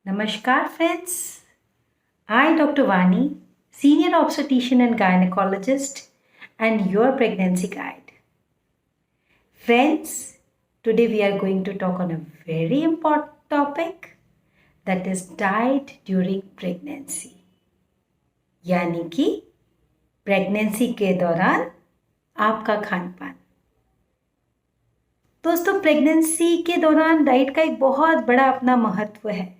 Namaskar, friends. I, Dr. Vani, Senior Obstetrician and Gynecologist, and your pregnancy guide. Friends, today we are going to talk on a very important topic that is diet during pregnancy. यानी कि pregnancy के दौरान आपका खान पान। दोस्तों, pregnancy के दौरान diet का एक बहुत बड़ा अपना महत्व है,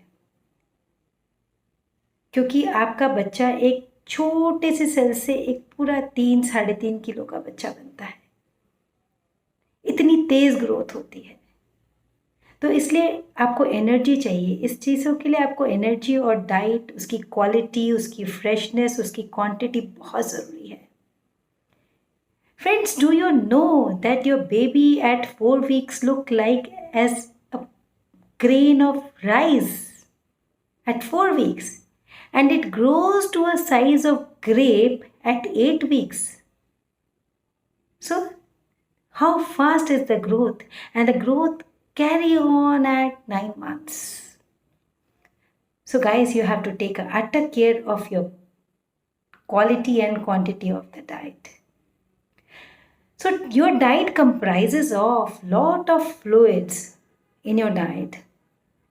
क्योंकि आपका बच्चा एक छोटे से सेल से एक पूरा 3-3.5 किलो का बच्चा बनता है। इतनी तेज ग्रोथ होती है, तो इसलिए आपको एनर्जी चाहिए। इस चीज़ों के लिए आपको एनर्जी और डाइट, उसकी क्वालिटी, उसकी फ्रेशनेस, उसकी क्वांटिटी बहुत ज़रूरी है। Friends, do you know that your baby eight 4 weeks look like as a grain of rice at 4 weeks, and it grows to a size of grape at 8 weeks. So how fast is the growth? And the growth carry on at 9 months. So guys, you have to take utter care of your quality and quantity of the diet. So your diet comprises of lot of fluids in your diet.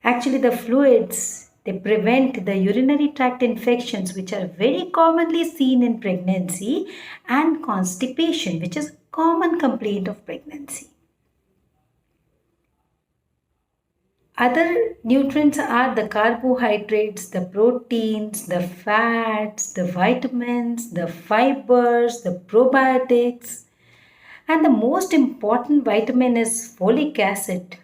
Actually, the fluids, they prevent the urinary tract infections, which are very commonly seen in pregnancy, and constipation, which is a common complaint of pregnancy. Other nutrients are the carbohydrates, the proteins, the fats, the vitamins, the fibers, the probiotics, and the most important vitamin is folic acid,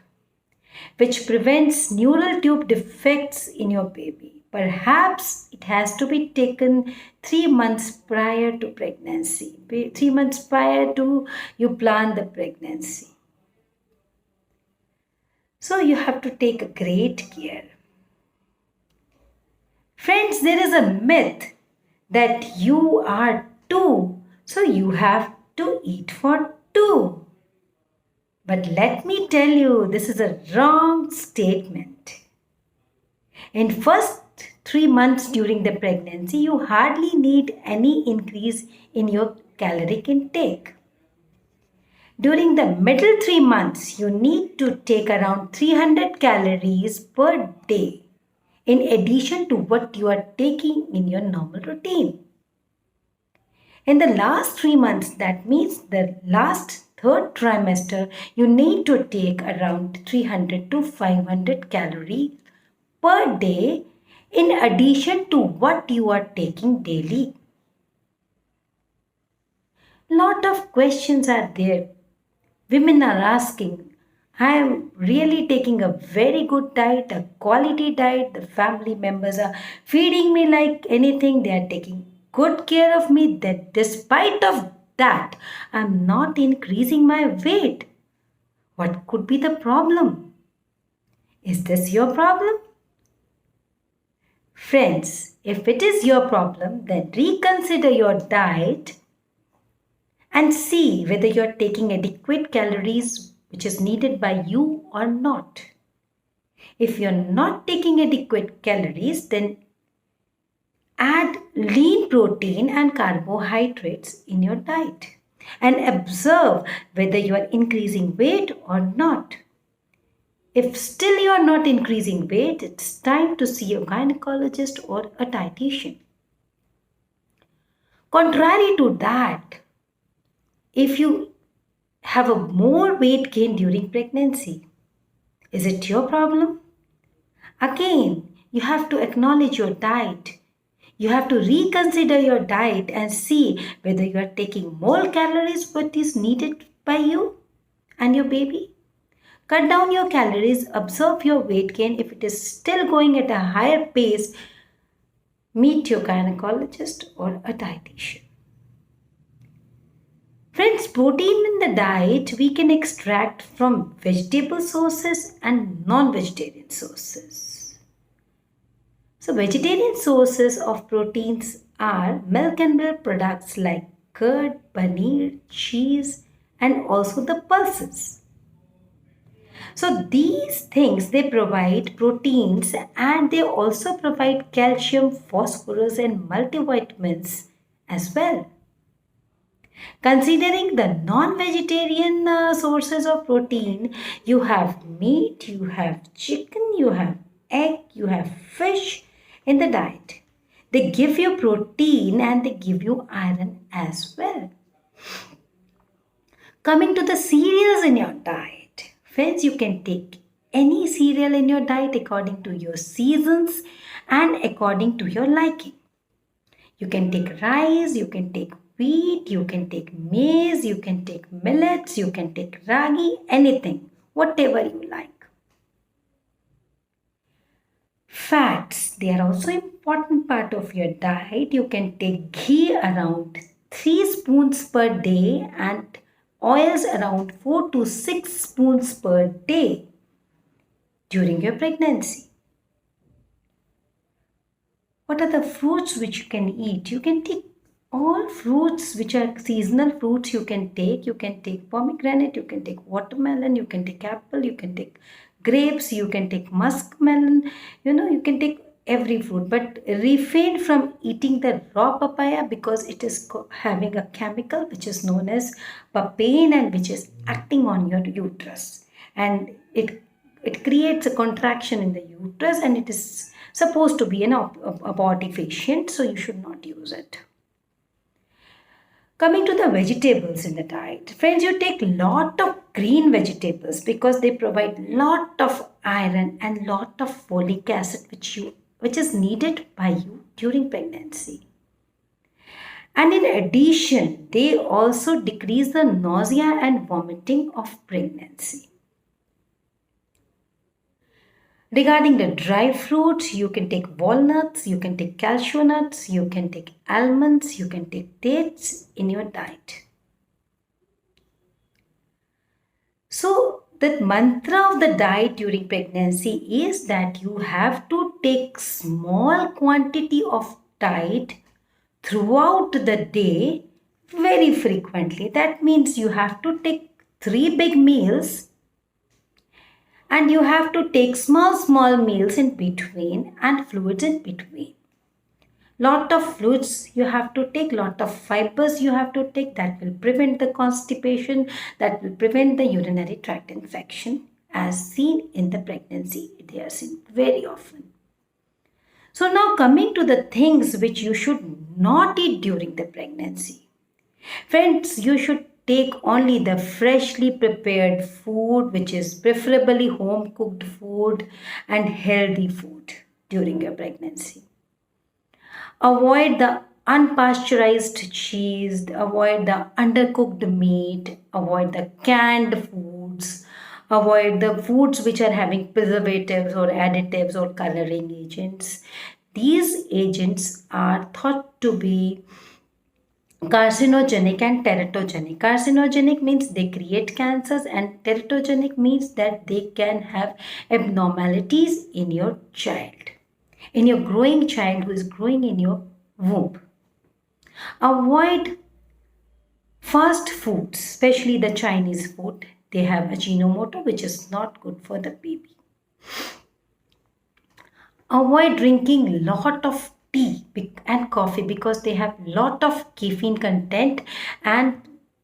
which prevents neural tube defects in your baby. Perhaps it has to be taken 3 months prior to pregnancy, 3 months prior to you plan the pregnancy. So you have to take great care. Friends, there is a myth that you are two, so you have to eat for two. But let me tell you, this is a wrong statement. In first 3 months during the pregnancy, you hardly need any increase in your caloric intake. During the middle 3 months, you need to take around 300 calories per day, in addition to what you are taking in your normal routine. In the last 3 months, that means the last third trimester, you need to take around 300 to 500 calories per day in addition to what you are taking daily. Lot of questions are there. Women are asking, I am really taking a very good diet, a quality diet. The family members are feeding me like anything. They are taking good care of me. That despite of that, I am not increasing my weight. What could be the problem? Is this your problem? Friends, if it is your problem, then reconsider your diet and see whether you are taking adequate calories which is needed by you or not. If you are not taking adequate calories, then add lean protein and carbohydrates in your diet and observe whether you are increasing weight or not. If still you are not increasing weight, it's time to see a gynecologist or a dietitian. Contrary to that, if you have a more weight gain during pregnancy, is it your problem? Again, you have to acknowledge your diet. You have to reconsider your diet and see whether you are taking more calories what is needed by you and your baby. Cut down your calories, observe your weight gain. If it is still going at a higher pace, meet your gynecologist or a dietitian. Friends, protein in the diet we can extract from vegetable sources and non-vegetarian sources. So vegetarian sources of proteins are milk and milk products like curd, paneer, cheese, and also the pulses. So these things, they provide proteins and they also provide calcium, phosphorus and multivitamins as well. Considering the non-vegetarian sources of protein, you have meat, you have chicken, you have egg, you have fish in the diet. They give you protein and they give you iron as well. Coming to the cereals in your diet, friends, you can take any cereal in your diet according to your seasons and according to your liking. You can take rice, you can take wheat, you can take maize, you can take millets, you can take ragi, anything, whatever you like. Fats, they are also important part of your diet. You can take ghee around 3 spoons per day and oils around 4 to 6 spoons per day during your pregnancy. What are the fruits which you can eat? You can take all fruits which are seasonal fruits. You can take pomegranate, you can take watermelon, you can take apple, you can take grapes, you can take muskmelon, you can take every fruit, but refrain from eating the raw papaya because it is having a chemical which is known as papain and which is acting on your uterus, and it creates a contraction in the uterus, and it is supposed to be an abortifacient, so you should not use it. Coming to the vegetables in the diet, friends, you take lot of green vegetables because they provide lot of iron and lot of folic acid which is needed by you during pregnancy. And in addition, they also decrease the nausea and vomiting of pregnancy. Regarding the dry fruits, you can take walnuts, you can take cashew nuts, you can take almonds, you can take dates in your diet. So, the mantra of the diet during pregnancy is that you have to take small quantity of diet throughout the day very frequently. That means you have to take 3 big meals and you have to take small meals in between and fluids in between. Lot of fluids you have to take, lot of fibers you have to take, that will prevent the constipation, that will prevent the urinary tract infection as seen in the pregnancy. They are seen very often. So now coming to the things which you should not eat during the pregnancy. Friends, you should take only the freshly prepared food, which is preferably home cooked food and healthy food during your pregnancy. Avoid the unpasteurized cheese, avoid the undercooked meat, avoid the canned foods, avoid the foods which are having preservatives or additives or coloring agents. These agents are thought to be carcinogenic and teratogenic. Carcinogenic means they create cancers, and teratogenic means that they can have abnormalities in your child, in your growing child who is growing in your womb. Avoid fast foods, especially the Chinese food. They have Ajinomoto, which is not good for the baby. Avoid drinking lot of tea and coffee because they have lot of caffeine content, and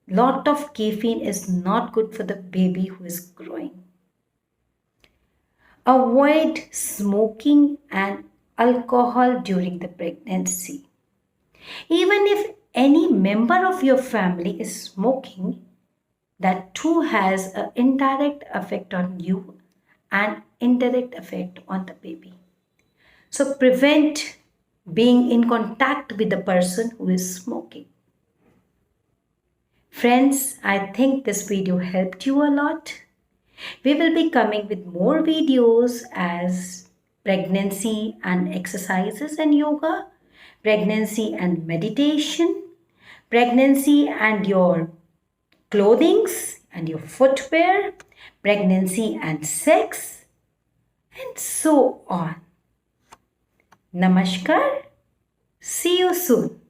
lot of caffeine is not good for the baby who is growing. Avoid smoking and alcohol during the pregnancy. Even if any member of your family is smoking, that too has an indirect effect on you and indirect effect on the baby. So prevent being in contact with the person who is smoking. Friends, I think this video helped you a lot. We will be coming with more videos as pregnancy and exercises and yoga, pregnancy and meditation, pregnancy and your clothings and your footwear, pregnancy and sex, and so on. Namaskar. See you soon.